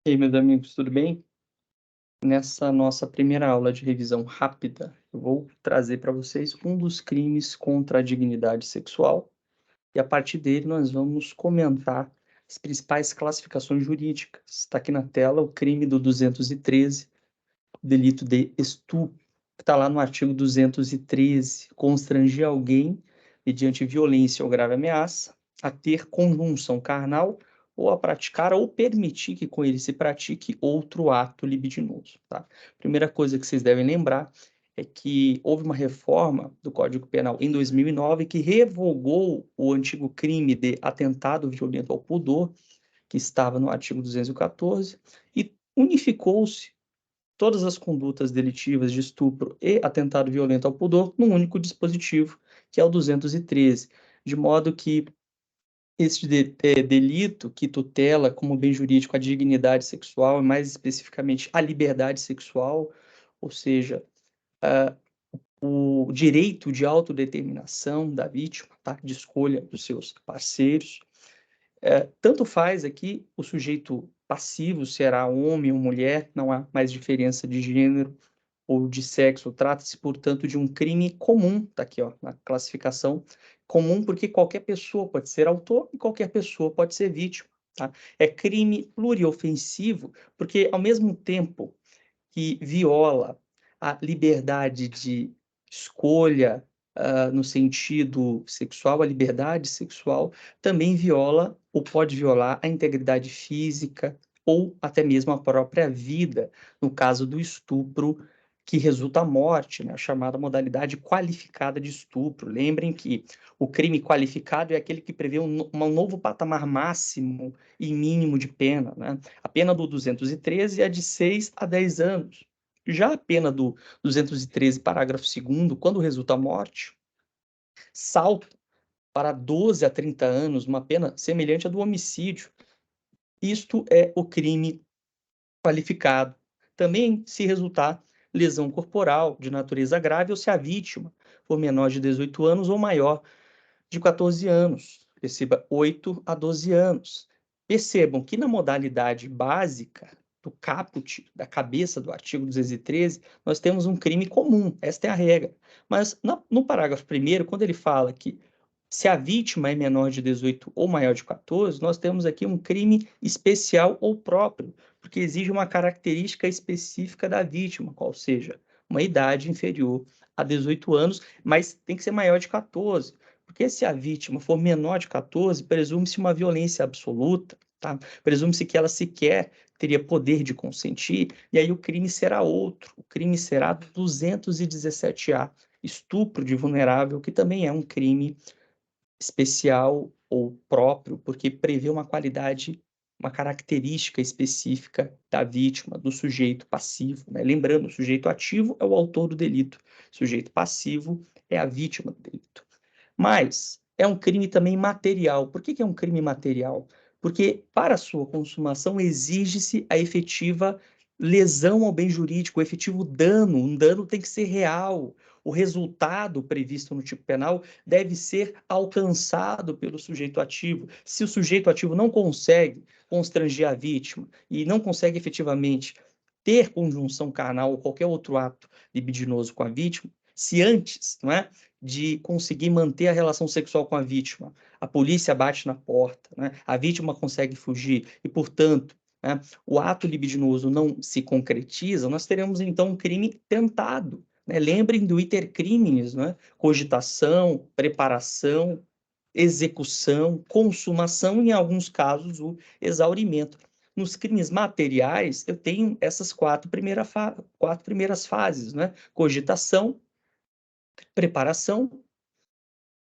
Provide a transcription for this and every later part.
E aí, meus amigos, tudo bem? Nessa nossa primeira aula de revisão rápida, eu vou trazer para vocês um dos crimes contra a dignidade sexual e, a partir dele, nós vamos comentar as principais classificações jurídicas. Está aqui na tela o crime do 213, o delito de estupro, que está lá no artigo 213, constranger alguém, mediante violência ou grave ameaça, a ter conjunção carnal ou a praticar ou permitir que com ele se pratique outro ato libidinoso, tá? Primeira coisa que vocês devem lembrar é que houve uma reforma do Código Penal em 2009 que revogou o antigo crime de atentado violento ao pudor, que estava no artigo 214, e unificou-se todas as condutas delitivas de estupro e atentado violento ao pudor num único dispositivo, que é o 213, de modo que este delito que tutela como bem jurídico a dignidade sexual, e mais especificamente a liberdade sexual, ou seja, o direito de autodeterminação da vítima, tá? De escolha dos seus parceiros, tanto faz aqui o sujeito passivo será homem ou mulher, não há mais diferença de gênero ou de sexo, trata-se, portanto, de um crime comum, tá aqui, ó, na classificação, comum porque qualquer pessoa pode ser autor e qualquer pessoa pode ser vítima, tá? É crime pluriofensivo porque, ao mesmo tempo que viola a liberdade de escolha, no sentido sexual, a liberdade sexual, também viola ou pode violar a integridade física ou até mesmo a própria vida, no caso do estupro que resulta a morte, né, a chamada modalidade qualificada de estupro. Lembrem que o crime qualificado é aquele que prevê um novo patamar máximo e mínimo de pena, né? A pena do 213 é de 6 a 10 anos. Já a pena do 213, parágrafo 2º, quando resulta a morte, salta para 12 a 30 anos, uma pena semelhante à do homicídio. Isto é o crime qualificado. Também se resultar lesão corporal de natureza grave ou se a vítima for menor de 18 anos ou maior de 14 anos, receba 8 a 12 anos. Percebam que na modalidade básica do caput, da cabeça do artigo 213, nós temos um crime comum, esta é a regra. Mas no parágrafo 1º, quando ele fala que se a vítima é menor de 18 ou maior de 14, nós temos aqui um crime especial ou próprio, porque exige uma característica específica da vítima, qual seja, uma idade inferior a 18 anos, mas tem que ser maior de 14. Porque se a vítima for menor de 14, presume-se uma violência absoluta, tá? Presume-se que ela sequer teria poder de consentir, e aí o crime será outro. O crime será 217A, estupro de vulnerável, que também é um crime especial ou próprio, porque prevê uma qualidade, uma característica específica da vítima, do sujeito passivo, né? Lembrando, o sujeito ativo é o autor do delito, o sujeito passivo é a vítima do delito. Mas é um crime também material. Por que que é um crime material? Porque para a sua consumação exige-se a efetiva lesão ao bem jurídico, o efetivo dano. Um dano tem que ser real. O resultado previsto no tipo penal deve ser alcançado pelo sujeito ativo. Se o sujeito ativo não consegue constranger a vítima e não consegue efetivamente ter conjunção carnal ou qualquer outro ato libidinoso com a vítima, se antes, não é, de conseguir manter a relação sexual com a vítima, a polícia bate na porta, né, a vítima consegue fugir e, portanto, né, o ato libidinoso não se concretiza, nós teremos então um crime tentado. Né? Lembrem do iter criminis, né? Cogitação, preparação, execução, consumação e, em alguns casos, o exaurimento. Nos crimes materiais, eu tenho essas quatro primeiras fases, né? Cogitação, preparação,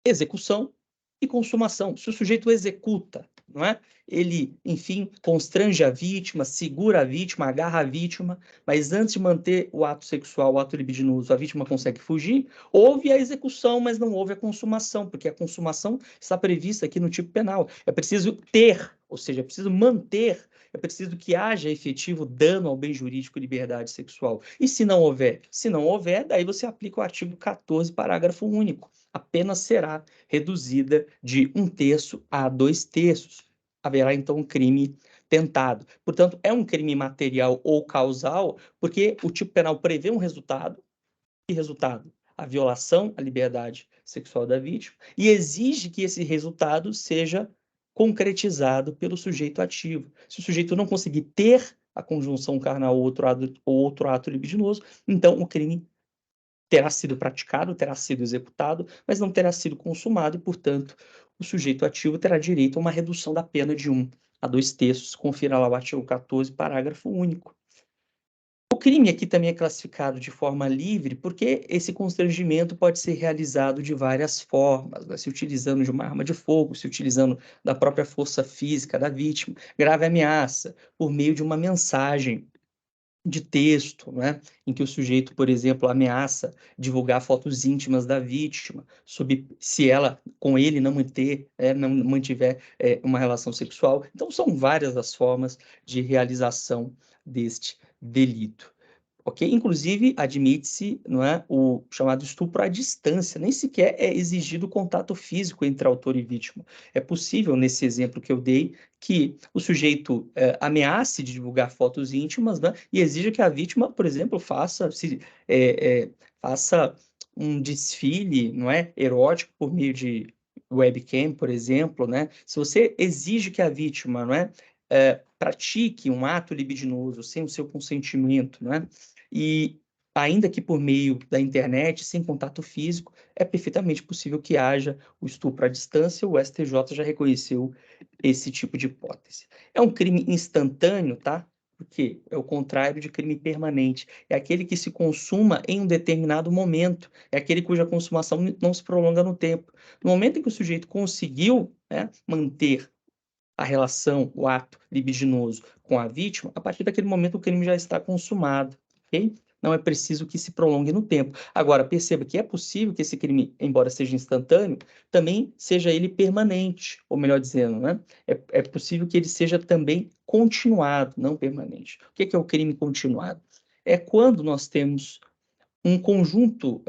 execução e consumação. Se o sujeito executa, não é? Ele, enfim, constrange a vítima, segura a vítima, agarra a vítima, mas antes de manter o ato sexual, o ato libidinoso, a vítima consegue fugir, houve a execução, mas não houve a consumação, porque a consumação está prevista aqui no tipo penal. É preciso ter, ou seja, é preciso manter, é preciso que haja efetivo dano ao bem jurídico e liberdade sexual. E se não houver? Se não houver, daí você aplica o artigo 14, parágrafo único. A pena será reduzida de 1/3 a 2/3. Haverá, então, um crime tentado. Portanto, é um crime material ou causal, porque o tipo penal prevê um resultado, que resultado? A violação à liberdade sexual da vítima, e exige que esse resultado seja concretizado pelo sujeito ativo. Se o sujeito não conseguir ter a conjunção carnal ou outro ato libidinoso, então o crime terá sido praticado, terá sido executado, mas não terá sido consumado, e, portanto, o sujeito ativo terá direito a uma redução da pena de 1 a 2/3. Confira lá o artigo 14, parágrafo único. O crime aqui também é classificado de forma livre, porque esse constrangimento pode ser realizado de várias formas, né? Se utilizando de uma arma de fogo, se utilizando da própria força física da vítima, grave ameaça, por meio de uma mensagem de texto, né, em que o sujeito, por exemplo, ameaça divulgar fotos íntimas da vítima, se ela com ele não mantiver uma relação sexual. Então, são várias as formas de realização deste delito. Ok? Inclusive, admite-se, não é, o chamado estupro à distância, nem sequer é exigido contato físico entre autor e vítima. É possível, nesse exemplo que eu dei, que o sujeito ameace de divulgar fotos íntimas, né, e exija que a vítima, por exemplo, faça um desfile, não é, erótico por meio de webcam, por exemplo, né? Se você exige que a vítima, não é, pratique um ato libidinoso sem o seu consentimento, não é? E ainda que por meio da internet, sem contato físico, é perfeitamente possível que haja o estupro à distância. O STJ já reconheceu esse tipo de hipótese. É um crime instantâneo, tá? Porque é o contrário de crime permanente. É aquele que se consuma em um determinado momento. É aquele cuja consumação não se prolonga no tempo. No momento em que o sujeito conseguiu, né, manter a relação, o ato libidinoso com a vítima, a partir daquele momento o crime já está consumado, ok? Não é preciso que se prolongue no tempo. Agora, perceba que é possível que esse crime, embora seja instantâneo, também seja ele permanente, ou melhor dizendo, né? É possível que ele seja também continuado, não permanente. O que é o crime continuado? É quando nós temos um conjunto,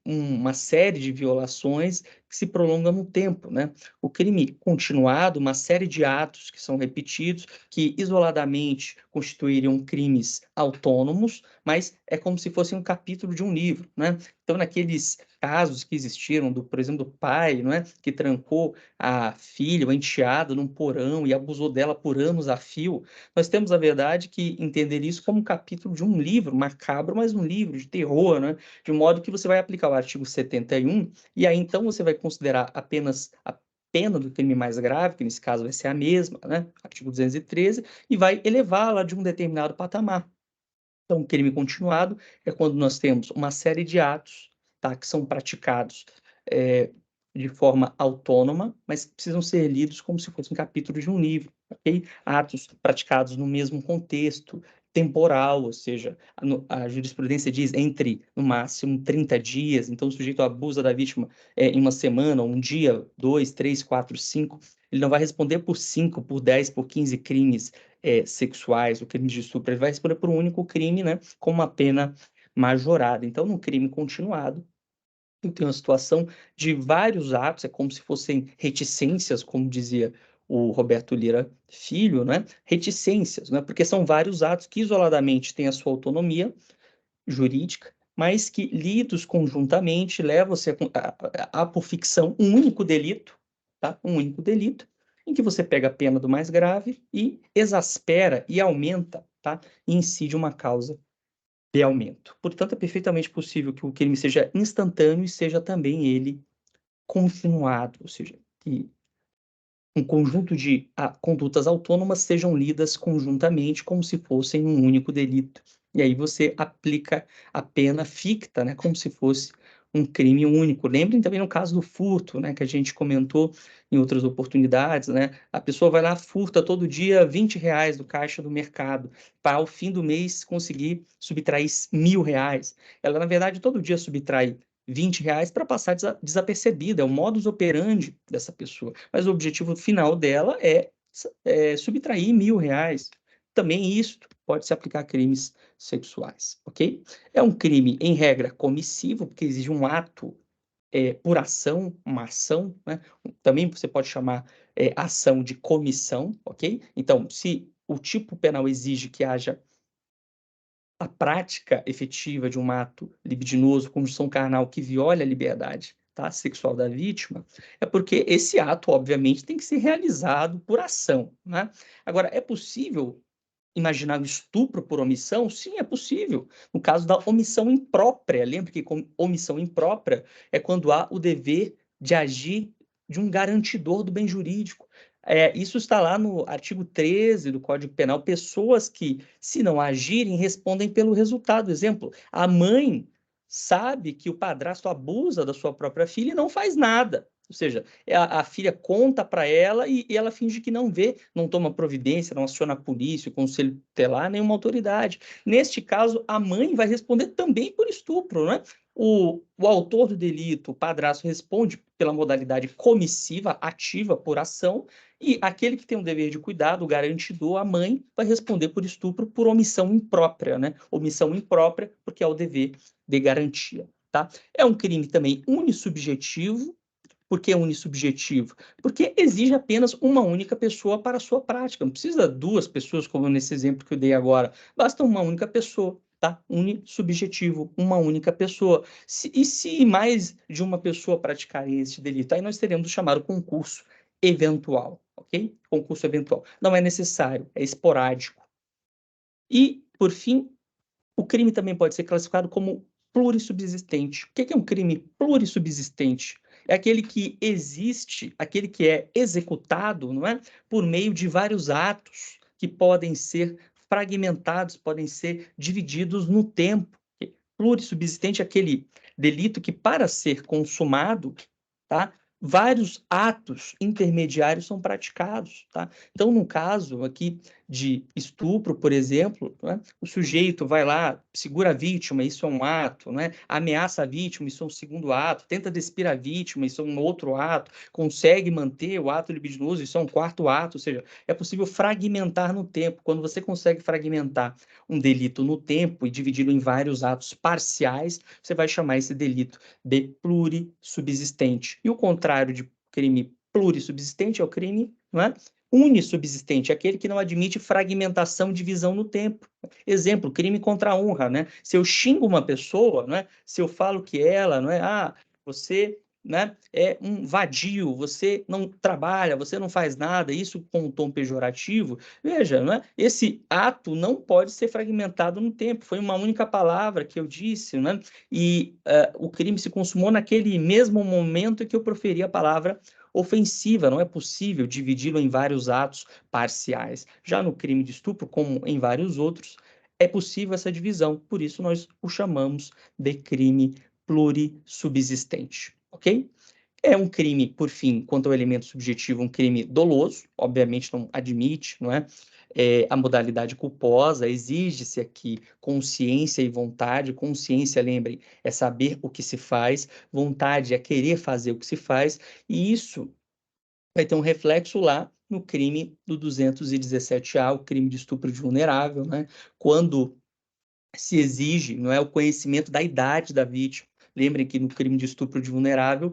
uma série de violações que se prolonga no tempo, né? O crime continuado, uma série de atos que são repetidos, que isoladamente constituiriam crimes autônomos, mas é como se fosse um capítulo de um livro, né? Então, naqueles casos que existiram, por exemplo, do pai, não é? Que trancou a filha, o enteado, num porão e abusou dela por anos a fio, nós temos, na verdade, que entender isso como um capítulo de um livro macabro, mas um livro de terror, né? De modo que você vai aplicar o artigo 71, e aí então você vai considerar apenas a pena do crime mais grave, que nesse caso vai ser a mesma, né? Artigo 213, e vai elevá-la de um determinado patamar. Então, crime continuado é quando nós temos uma série de atos, tá, que são praticados de forma autônoma, mas precisam ser lidos como se fosse um capítulo de um livro, ok? Atos praticados no mesmo contexto temporal, ou seja, a jurisprudência diz entre, no máximo, 30 dias, então o sujeito abusa da vítima em uma semana, um dia, 2, 3, 4, 5, ele não vai responder por 5, por 10, por 15 crimes sexuais, o crime de estupro, ele vai responder por um único crime, né, com uma pena majorada. Então, no crime continuado, eu tenho uma situação de vários atos, é como se fossem reticências, como dizia o Roberto Lira Filho, né? Reticências, né? Porque são vários atos que isoladamente têm a sua autonomia jurídica, mas que lidos conjuntamente levam-se a por ficção um único delito, tá? Um único delito, em que você pega a pena do mais grave e exaspera e aumenta, tá? E incide uma causa de aumento. Portanto, é perfeitamente possível que o crime seja instantâneo e seja também ele continuado, ou seja, que um conjunto de condutas autônomas sejam lidas conjuntamente como se fossem um único delito. E aí você aplica a pena ficta, né, como se fosse um crime único. Lembrem também no caso do furto, né, que a gente comentou em outras oportunidades, né? A pessoa vai lá, furta todo dia R$ 20 do caixa do mercado, para ao fim do mês conseguir subtrair R$ 1.000. Ela, na verdade, todo dia subtrai R$ 20 para passar desapercebida, é o modus operandi dessa pessoa. Mas o objetivo final dela é subtrair R$ 1.000. Também isso pode se aplicar a crimes sexuais, ok? É um crime, em regra, comissivo, porque exige um ato por ação, uma ação, né? Também você pode chamar ação de comissão, ok? Então, se o tipo penal exige que haja a prática efetiva de um ato libidinoso, conjunção carnal que viola a liberdade, tá, sexual da vítima, é porque esse ato, obviamente, tem que ser realizado por ação, né? Agora, é possível imaginar o estupro por omissão? Sim, é possível. No caso da omissão imprópria, lembra que omissão imprópria é quando há o dever de agir de um garantidor do bem jurídico. Isso está lá no artigo 13 do Código Penal. Pessoas que, se não agirem, respondem pelo resultado. Exemplo, a mãe sabe que o padrasto abusa da sua própria filha e não faz nada. Ou seja, a filha conta para ela e ela finge que não vê, não toma providência, não aciona a polícia, o conselho tutelar, nenhuma autoridade. Neste caso, a mãe vai responder também por estupro, né? O autor do delito, o padrasto, responde pela modalidade comissiva, ativa, por ação, e aquele que tem um dever de cuidado, o garantidor, a mãe, vai responder por estupro por omissão imprópria, né? Omissão imprópria, porque é o dever de garantia, tá? É um crime também unissubjetivo. Por que unissubjetivo? Porque exige apenas uma única pessoa para a sua prática. Não precisa duas pessoas, como nesse exemplo que eu dei agora. Basta uma única pessoa, tá? Unissubjetivo, uma única pessoa. E se mais de uma pessoa praticarem esse delito? Aí nós teremos o chamado concurso eventual, ok? Concurso eventual. Não é necessário, é esporádico. E, por fim, o crime também pode ser classificado como plurissubsistente. O que é um crime plurissubsistente? É aquele que existe, aquele que é executado, não é? Por meio de vários atos que podem ser fragmentados, podem ser divididos no tempo. Plurissubsistente é aquele delito que, para ser consumado, tá? Vários atos intermediários são praticados, tá? Então, no caso aqui de estupro, por exemplo, né, o sujeito vai lá, segura a vítima, isso é um ato, né? Ameaça a vítima, isso é um segundo ato, tenta despir a vítima, isso é um outro ato, consegue manter o ato libidinoso, isso é um quarto ato, ou seja, é possível fragmentar no tempo. Quando você consegue fragmentar um delito no tempo e dividi-lo em vários atos parciais, você vai chamar esse delito de plurissubsistente. E o contrário de crime plurissubsistente é o crime, não é? Unissubsistente, aquele que não admite fragmentação, divisão no tempo. Exemplo, crime contra a honra, né? Se eu xingo uma pessoa, não é? Se eu falo que ela, não é? Você, né, é um vadio, você não trabalha, você não faz nada, isso com um tom pejorativo. Veja, não é? Esse ato não pode ser fragmentado no tempo. Foi uma única palavra que eu disse, né? E o crime se consumou naquele mesmo momento em que eu proferi a palavra ofensiva. Não é possível dividi-lo em vários atos parciais. Já no crime de estupro, como em vários outros, é possível essa divisão. Por isso, nós o chamamos de crime plurissubsistente. Ok? É um crime, por fim, quanto ao elemento subjetivo, um crime doloso, obviamente não admite, não é? A modalidade culposa, exige-se aqui consciência e vontade. Consciência, lembrem, é saber o que se faz, vontade é querer fazer o que se faz, e isso vai ter um reflexo lá no crime do 217A, o crime de estupro de vulnerável, né? Quando se exige, não é, o conhecimento da idade da vítima. Lembrem que no crime de estupro de vulnerável,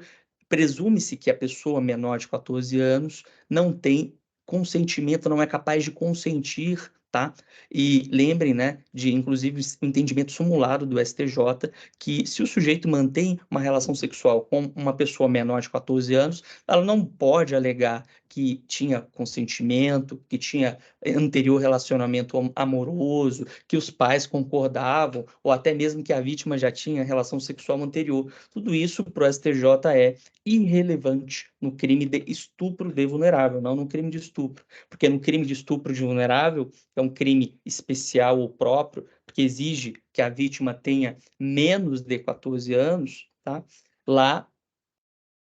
presume-se que a pessoa menor de 14 anos não tem consentimento, não é capaz de consentir, tá? E lembrem, né, de inclusive o entendimento simulado do STJ, que se o sujeito mantém uma relação sexual com uma pessoa menor de 14 anos, ela não pode alegar que tinha consentimento, que tinha anterior relacionamento amoroso, que os pais concordavam, ou até mesmo que a vítima já tinha relação sexual anterior. Tudo isso para o STJ é irrelevante no crime de estupro de vulnerável, não no crime de estupro. Porque no crime de estupro de vulnerável, é um crime especial ou próprio, porque exige que a vítima tenha menos de 14 anos, tá? Lá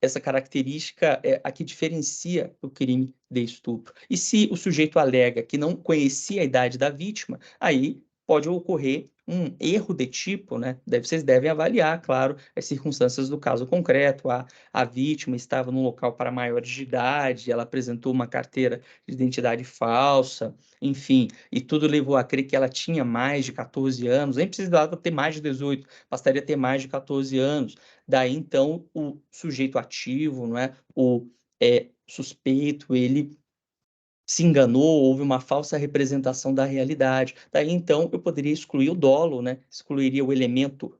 essa característica é a que diferencia o crime de estupro. E se o sujeito alega que não conhecia a idade da vítima, aí pode ocorrer um erro de tipo, né? Vocês devem avaliar, claro, as circunstâncias do caso concreto. A vítima estava num local para maiores de idade, ela apresentou uma carteira de identidade falsa, enfim, e tudo levou a crer que ela tinha mais de 14 anos, nem precisava ter mais de 18, bastaria ter mais de 14 anos. Daí, então, o sujeito ativo, não é? O suspeito, ele se enganou, houve uma falsa representação da realidade. Daí, então, eu poderia excluir o dolo, né? Excluiria o elemento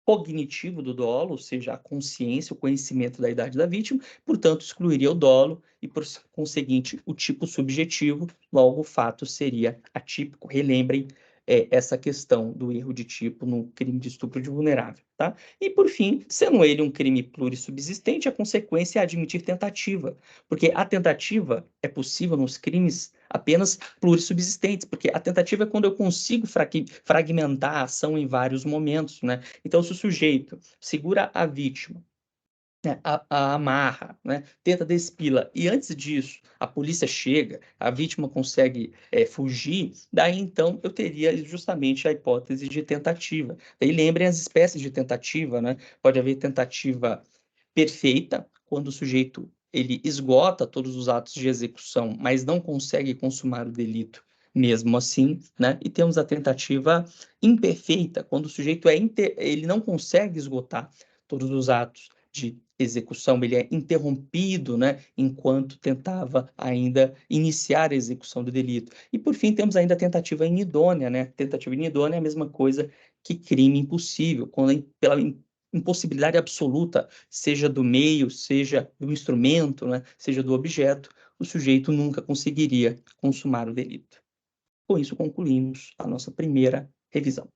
cognitivo do dolo, ou seja, a consciência, o conhecimento da idade da vítima, portanto, excluiria o dolo e, por conseguinte, o tipo subjetivo, logo o fato seria atípico. Relembrem essa questão do erro de tipo no crime de estupro de vulnerável, tá? E, por fim, sendo ele um crime plurissubsistente, a consequência é admitir tentativa, porque a tentativa é possível nos crimes apenas plurissubsistentes, porque a tentativa é quando eu consigo fragmentar a ação em vários momentos, né? Então, se o sujeito segura a vítima, né, a amarra, né, tenta despila, e antes disso a polícia chega, a vítima consegue fugir, daí então eu teria justamente a hipótese de tentativa. Daí lembrem as espécies de tentativa, né? Pode haver tentativa perfeita, quando o sujeito ele esgota todos os atos de execução, mas não consegue consumar o delito mesmo assim, né? E temos a tentativa imperfeita, quando o sujeito ele não consegue esgotar todos os atos de execução, ele é interrompido, né, enquanto tentava ainda iniciar a execução do delito. E, por fim, temos ainda a tentativa inidônea, né? Tentativa inidônea é a mesma coisa que crime impossível, quando pela impossibilidade absoluta, seja do meio, seja do instrumento, né, seja do objeto, o sujeito nunca conseguiria consumar o delito. Com isso, concluímos a nossa primeira revisão.